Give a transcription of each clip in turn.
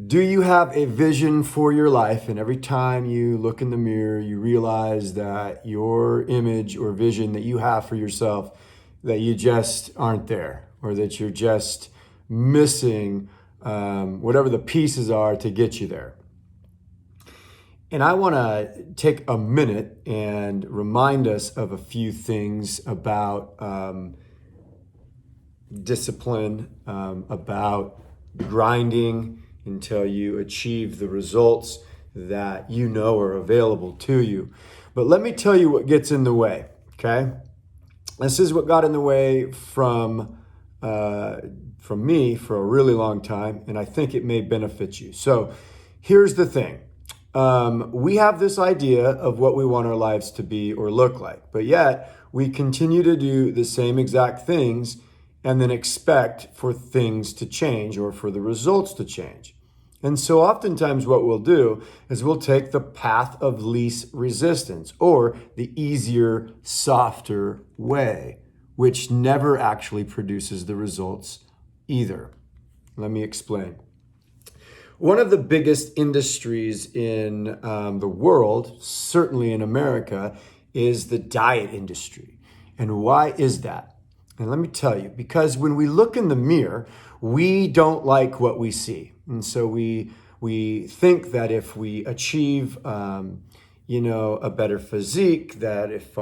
Do you have a vision for your life? And every time you look in the mirror, you realize that your image or vision that you have for yourself, that you just aren't there, or that you're just missing whatever the pieces are to get you there. And I want to take a minute and remind us of a few things about discipline, about grinding until you achieve the results that you know are available to you. But let me tell you what gets in the way, okay? This is what got in the way from me for a really long time, and I think it may benefit you. So here's the thing. We have this idea of what we want our lives to be or look like, but yet we continue to do the same exact things and then expect for things to change or for the results to change. And so oftentimes what we'll do is we'll take the path of least resistance or the easier, softer way, which never actually produces the results either. Let me explain. One of the biggest industries in the world, certainly in America, is the diet industry. And why is that? And let me tell you, because when we look in the mirror, we don't like what we see. And so we think that if we achieve, a better physique, that if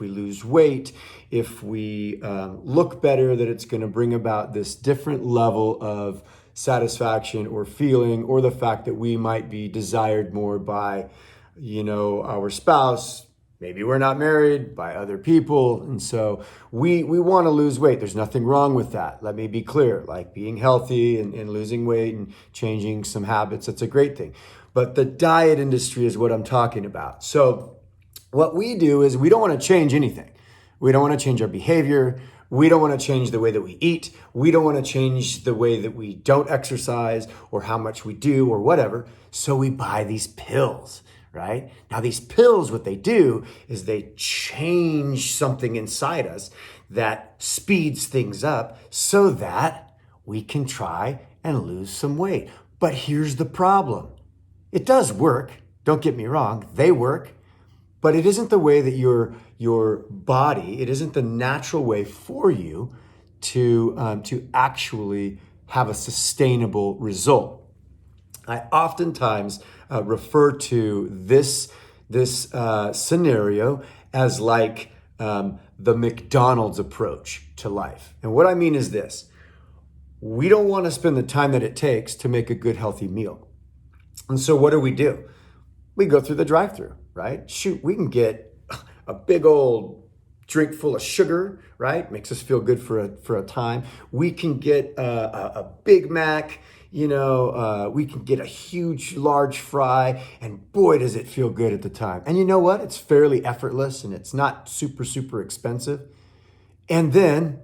we lose weight, if we look better, that it's going to bring about this different level of satisfaction or feeling, or the fact that we might be desired more by, our spouse. Maybe we're not married, by other people. And so we want to lose weight. There's nothing wrong with that. Let me be clear, like being healthy and losing weight and changing some habits, that's a great thing. But the diet industry is what I'm talking about. So what we do is we don't want to change anything. We don't want to change our behavior. We don't want to change the way that we eat. We don't want to change the way that we don't exercise or how much we do or whatever. So we buy these pills. Right? Now, these pills, what they do is they change something inside us that speeds things up so that we can try and lose some weight. But here's the problem. It does work. Don't get me wrong. They work. But it isn't the way that your body, it isn't the natural way for you to actually have a sustainable result. I oftentimes refer to this scenario as like the McDonald's approach to life. And what I mean is this: we don't want to spend the time that it takes to make a good, healthy meal. And so what do? We go through the drive-thru, right? Shoot, we can get a big old drink full of sugar, right? Makes us feel good for a time. We can get a Big Mac. We can get a huge, large fry, and boy, does it feel good at the time. And you know what? It's fairly effortless, and it's not super, super expensive. And then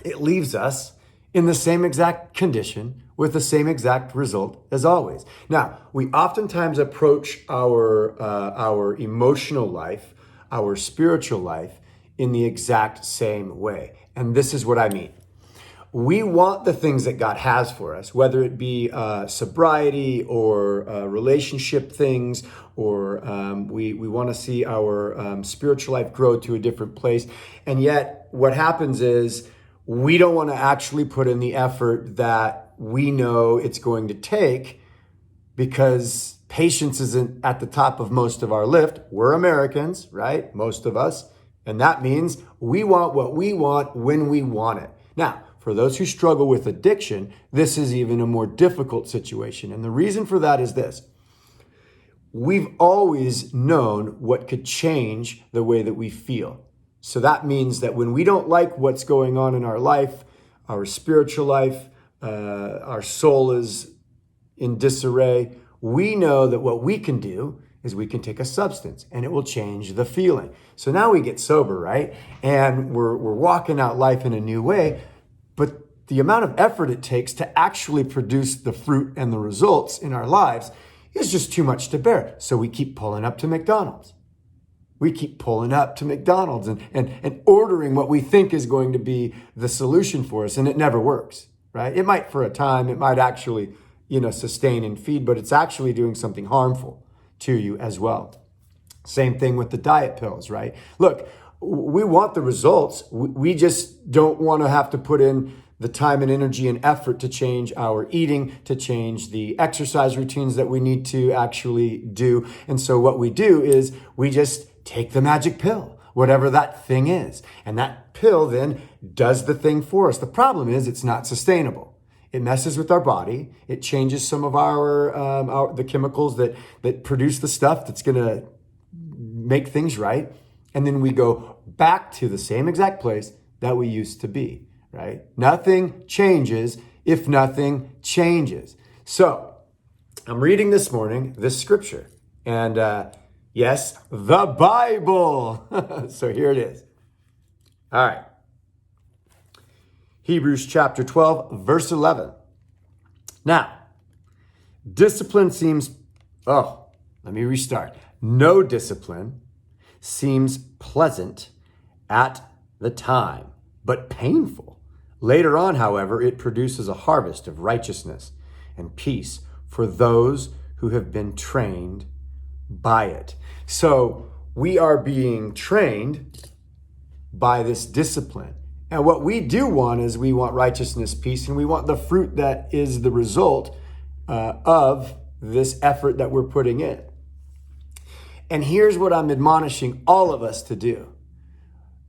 it leaves us in the same exact condition with the same exact result as always. Now, we oftentimes approach our emotional life, our spiritual life, in the exact same way. And this is what I mean. We want the things that God has for us, whether it be sobriety or relationship things, or we want to see our spiritual life grow to a different place. And yet what happens is we don't want to actually put in the effort that we know it's going to take, because patience isn't at the top of most of our list. We're Americans, right? Most of us. And that means we want what we want when we want it. Now, for those who struggle with addiction, this is even a more difficult situation. And the reason for that is this: we've always known what could change the way that we feel. So that means that when we don't like what's going on in our life, our spiritual life, our soul is in disarray, we know that what we can do is we can take a substance and it will change the feeling. So now we get sober, right? And we're walking out life in a new way. But the amount of effort it takes to actually produce the fruit and the results in our lives is just too much to bear. So we keep pulling up to McDonald's. We keep pulling up to McDonald's and ordering what we think is going to be the solution for us, and it never works, right? It might for a time, it might actually sustain and feed, but it's actually doing something harmful to you as well. Same thing with the diet pills, right? Look, we want the results. We just don't want to have to put in the time and energy and effort to change our eating, to change the exercise routines that we need to actually do. And so what we do is we just take the magic pill, whatever that thing is. And that pill then does the thing for us. The problem is it's not sustainable. It messes with our body. It changes some of the chemicals that produce the stuff that's going to make things right. And then we go back to the same exact place that we used to be, right? Nothing changes if nothing changes. So I'm reading this morning, this scripture, and yes, the Bible. So here it is. All right. Hebrews chapter 12, verse 11. Now, discipline seems, let me restart. No discipline seems pleasant at the time, but painful. Later on, however, it produces a harvest of righteousness and peace for those who have been trained by it. So we are being trained by this discipline. And what we do want is we want righteousness, peace, and we want the fruit that is the result of this effort that we're putting in. And here's what I'm admonishing all of us to do.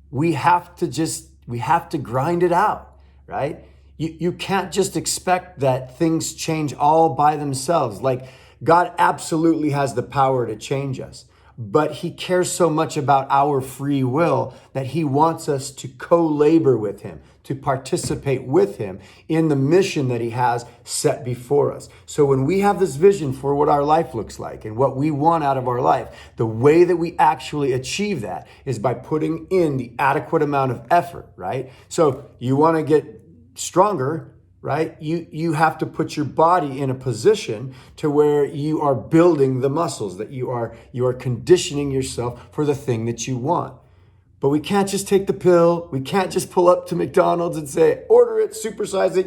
We have to grind it out, right? You can't just expect that things change all by themselves. Like, God absolutely has the power to change us, but he cares so much about our free will that he wants us to co-labor with him, to participate with him in the mission that he has set before us. So when we have this vision for what our life looks like and what we want out of our life, the way that we actually achieve that is by putting in the adequate amount of effort, right? So you want to get stronger, right? You have to put your body in a position to where you are building the muscles, that you are conditioning yourself for the thing that you want. But we can't just take the pill. We can't just pull up to McDonald's and say, order it, supersize it,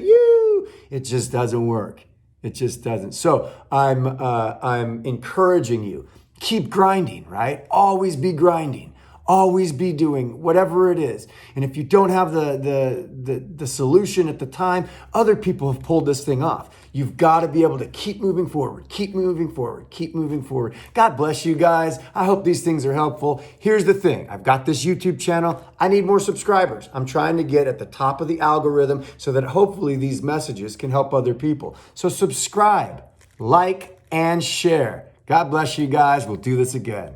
It just doesn't work. It just doesn't. So I'm encouraging you, keep grinding, right? Always be grinding. Always be doing whatever it is. And if you don't have the solution at the time, other people have pulled this thing off. You've got to be able to keep moving forward, keep moving forward, keep moving forward. God bless you guys. I hope these things are helpful. Here's the thing. I've got this YouTube channel. I need more subscribers. I'm trying to get at the top of the algorithm so that hopefully these messages can help other people. So subscribe, like, and share. God bless you guys. We'll do this again.